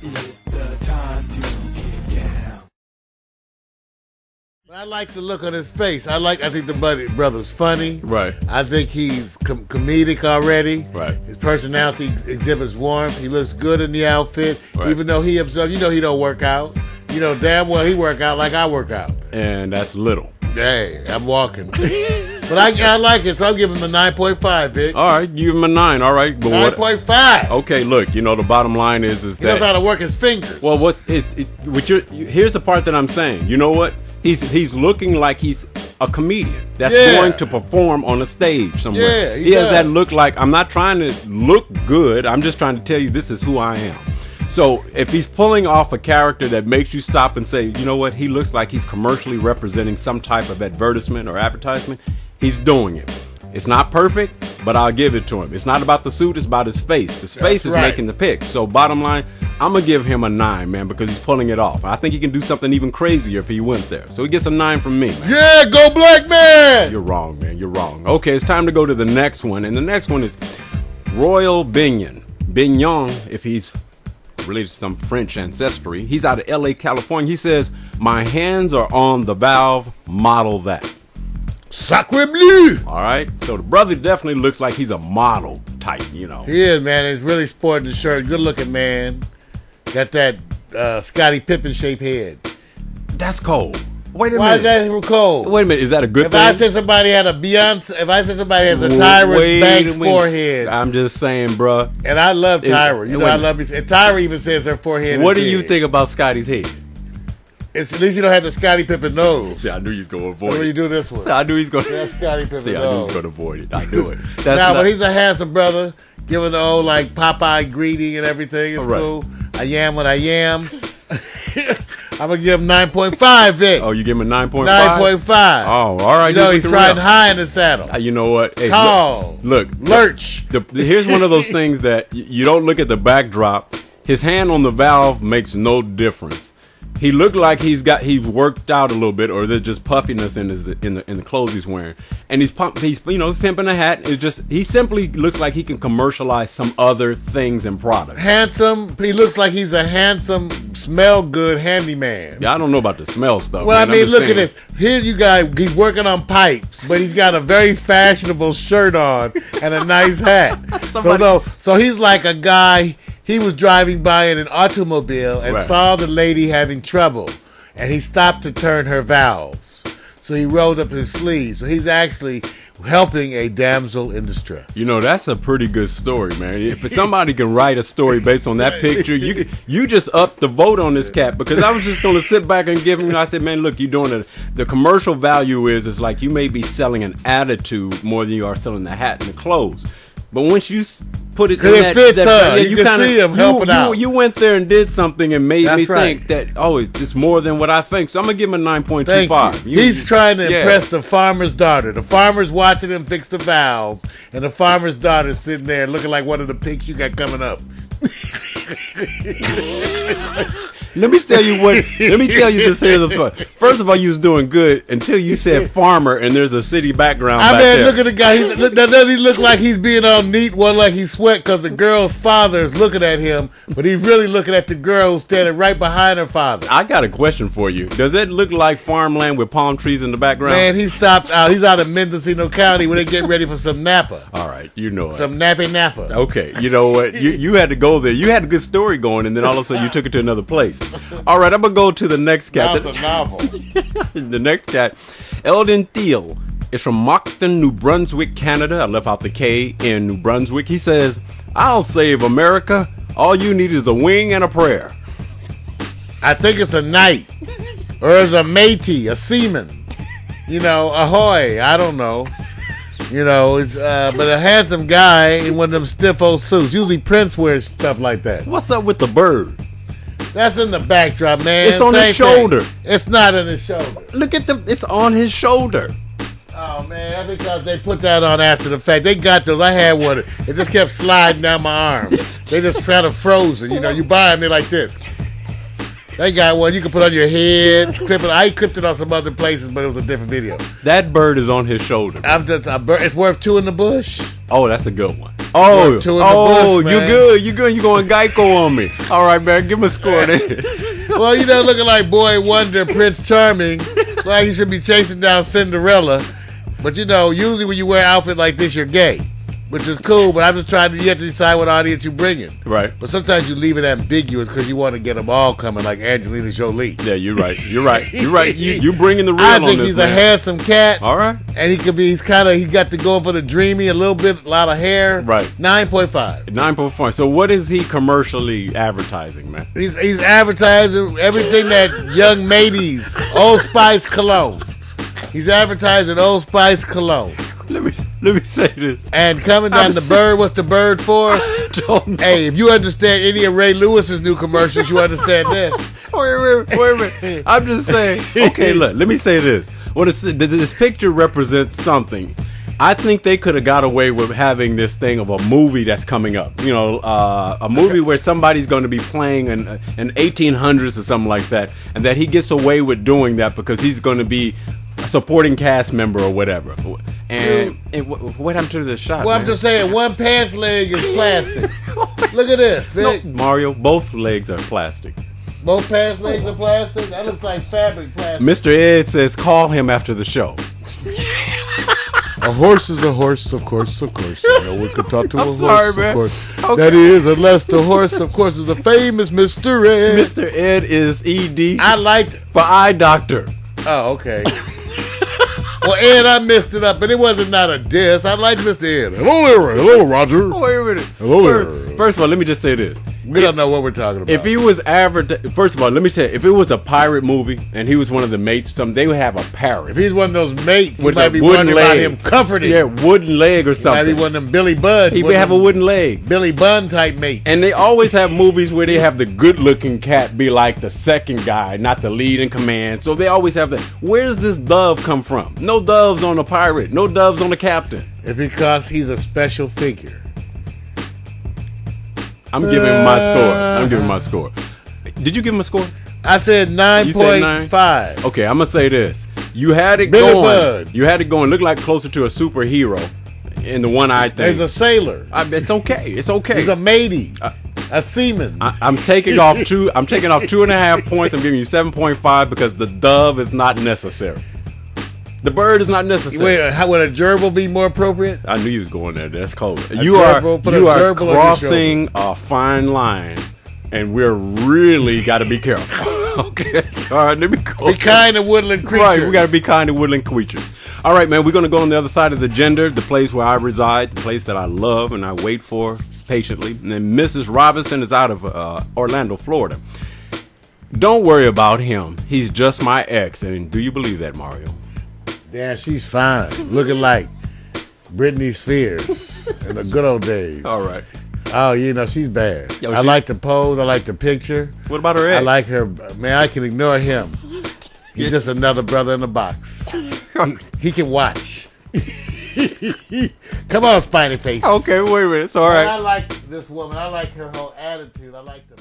It's the time to get down. I like the look on his face. I think the brother's funny. Right. I think he's comedic already. Right. His personality exhibits warmth. He looks good in the outfit, Right. even though he observes. You know he don't work out. You know damn well he work out like I work out. And that's little. Hey, I'm walking. But I like it, so I'll give him a 9.5, Vic. All right, you give him a 9. All right, but 9.5. Okay, look, you know the bottom line is He knows how that. to work his fingers. Well, here's the part that I'm saying. You know what? He's looking like he's a comedian that's going to perform on a stage somewhere. Yeah, he has does. that look like, I'm not trying to look good. I'm just trying to tell you this is who I am. So if he's pulling off a character that makes you stop and say, you know what, he looks like he's commercially representing some type of advertisement or advertisement, he's doing it. It's not perfect, but I'll give it to him. It's not about the suit, it's about his face. His face is making the pick. So bottom line, I'm going to give him a 9, man, because he's pulling it off. I think he can do something even crazier if he went there. So he gets a 9 from me, man. Yeah, go black man! You're wrong, man. You're wrong. Okay, it's time to go to the next one. And the next one is Royal Bignon. Bignon, if he's related to some French ancestry. He's out of LA, California. He says, my hands are on the valve, model that. Sacre bleu! All right, so the brother definitely looks like he's a model type, you know. He is, man. He's really sporting the shirt. Good looking, man. Got that Scottie Pippen shaped head. That's cold. Wait a Why minute. is that even cold? Wait a minute, is that a good If thing? I said somebody had a Beyonce, if I said somebody has a Tyra Wait Banks a minute. forehead, I'm just saying, bruh. and I love Tyra. You know, wait. I love me. And Tyra even says her forehead. What do is you big. think about Scotty's head? It's at least you don't have the Scottie Pippen nose. See, I knew he's going to avoid What do you it. do this one? See, I knew he's going That's Scottie Pippen See, I knew he was nose. going to avoid it. I knew it. That's Now, not, but he's a handsome brother, giving the old like Popeye greeting and everything. It's All right. cool. I am what I am. I'm gonna give him 9.5, Vic. Oh, you give him a 9.5? 9.5. Oh, all right. You know, He's he's with the riding real. high in the saddle. You know what? Hey, Tall. Look. Lurch. Here's one of those things that you don't look at the backdrop. His hand on the valve makes no difference. He looked like he's worked out a little bit, or there's just puffiness in the clothes he's wearing, and he's pimping a hat. He simply looks like he can commercialize some other things and products. Handsome. He looks like he's a handsome, smell good handyman. Yeah, I don't know about the smell stuff. Well, man. I mean, I'm just look saying. at this. Here's you guy. He's working on pipes, but he's got a very fashionable shirt on and a nice hat. So he's like a guy. He was driving by in an automobile and Right. saw the lady having trouble, and he stopped to turn her valves. So he rolled up his sleeves. So he's actually helping a damsel in distress. You know, that's a pretty good story, man. If somebody can write a story based on that picture, you just upped the vote on this cat, because I was just going to sit back and give him, I said, man, look, you're doing it. The commercial value is like you may be selling an attitude more than you are selling the hat and the clothes. But once you put it in It fits her. You can kinda- see him helping out. You went there and did something and made me That's right. think that, oh, it's more than what I think. So I'm going to give him a 9.25. Thank you. He's trying to impress the farmer's daughter. The farmer's watching him fix the valves, and the farmer's daughter's sitting there looking like one of the pigs you got coming up. Let me tell you this here. First of all, you was doing good until you said farmer and there's a city background I back mean, there. look at the guy. Doesn't he look like he's being all neat, one like he sweat because the girl's father is looking at him, but he's really looking at the girl who's standing right behind her father. I got a question for you. Does it look like farmland with palm trees in the background? Man, he stopped out. He's out of Mendocino County when they get ready for some Napa. All right, you know it. Some nappy Napa. Okay, you know what? You had to go there. You had a good story going, and then all of a sudden you took it to another place. All right, I'm going to go to the next cat. That's a novel. The next cat, Eldon Thiel, is from Moncton, New Brunswick, Canada. I left out the K in New Brunswick. He says, I'll save America. All you need is a wing and a prayer. I think it's a knight. Or it's a matey, a seaman. You know, ahoy. I don't know. You know, it's but a handsome guy in one of them stiff old suits. Usually Prince wears stuff like that. What's up with the bird? That's in the backdrop, man. It's on his Same shoulder. thing. It's not on his shoulder. Look at it's on his shoulder. Oh, man, that's because they put that on after the fact. They got those. I had one. It just kept sliding down my arm. They just kind of frozen. You know, you buy them, they're like this. They got one you can put on your head. Clip it. I clipped it on some other places, but it was a different video. That bird is on his shoulder. I'm just it's worth two in the bush. Oh, that's a good one. Oh, Worth two in the bush, you man. good. You good. You going Geico on me. All right, man. Give him a score then. Well, you know, looking like Boy Wonder, Prince Charming, like he should be chasing down Cinderella. But you know, usually when you wear an outfit like this, you're gay, which is cool. But I'm just trying to, you have to decide what audience you bring in. Right. But sometimes you leave it ambiguous because you want to get them all coming, like Angelina Jolie. Yeah, you're right. You're right. You're right. You bringing the real I on think this, he's man. a handsome cat. All right. And he could be, he got to go for the dreamy, a little bit, a lot of hair. Right. 9.5. 9.4. So what is he commercially advertising, man? He's advertising everything that young mateys, Old Spice cologne. He's advertising Old Spice cologne. Let me say this. And coming down the bird, what's the bird for? Don't know. Hey, if you understand any of Ray Lewis's new commercials, you understand this. Wait a minute. I'm just saying. Okay, look. Let me say this. Well, this picture represents something. I think they could have got away with having this thing of a movie that's coming up. You know, a movie where somebody's going to be playing in 1800s or something like that, and that he gets away with doing that because he's going to be a supporting cast member or whatever. And what happened to the shot? Well, man? I'm just saying, one pants leg is plastic. Look at this. No, Vic. Mario, both legs are plastic. Both pants legs are plastic? That looks like fabric plastic. Mr. Ed says call him after the show. A horse is a horse, of course, of course. You know, we could talk to a I'm horse, sorry, man. of course. Okay. That is, unless the horse, of course, is the famous Mr. Ed. Mr. Ed is ED I liked. for eye doctor. Oh, okay. Well, Ed, I messed it up, but it wasn't not a diss. I like Mr. Ed. Hello there. Hello, Roger. Wait a minute. Hello there. First of all, let me just say this. We don't know what we're talking about. If he was first of all, let me tell you, if it was a pirate movie and he was one of the mates or something, they would have a parrot. If he's one of those mates, you with might a be wooden wondering leg. about him comforting. Yeah, wooden leg or Might be something. one of them Billy Budd. He one would of have a them wooden leg. Billy Bunn type mates. And they always have movies where they have the good-looking cat be like the second guy, not the lead in command. So they always have that. Where does this dove come from? No doves on a pirate. No doves on the captain. It's because he's a special figure. I'm giving him my score. I'm giving my score. Did you give him a score? I said You said 9? 9.5. Okay, I'm gonna say this. You had it Billy going. Budd. You had it going. Look like closer to a superhero in the one-eye thing. He's a sailor. It's okay. It's okay. He's a matey. A seaman. I'm taking off 2. I'm taking off 2.5 points. I'm giving you 7.5 because the dove is not necessary. The bird is not necessary. Wait, how would a gerbil be more appropriate? I knew you was going there. That's cold. gerbil, You are put a gerbil on your crossing a fine line, and we're really got to be careful. Okay. All right. Let me go. Be kind to woodland creatures. Right, we got to be kind to woodland creatures. All right, man, we're going to go on the other side of the gender, the place where I reside, the place that I love and I wait for patiently. And then Mrs. Robinson is out of Orlando, Florida. Don't worry about him. He's just my ex. And do you believe that, Mario? Damn, she's fine. Looking like Britney Spears in the good old days. All right. Oh, you know, she's bad. Yo, I like the pose. I like the picture. What about her ex? I like her. Man, I can ignore him. He's just another brother in the box. He can watch. Come on, Spiny Face. Okay, wait a minute. It's all right. I like this woman. I like her whole attitude. I like the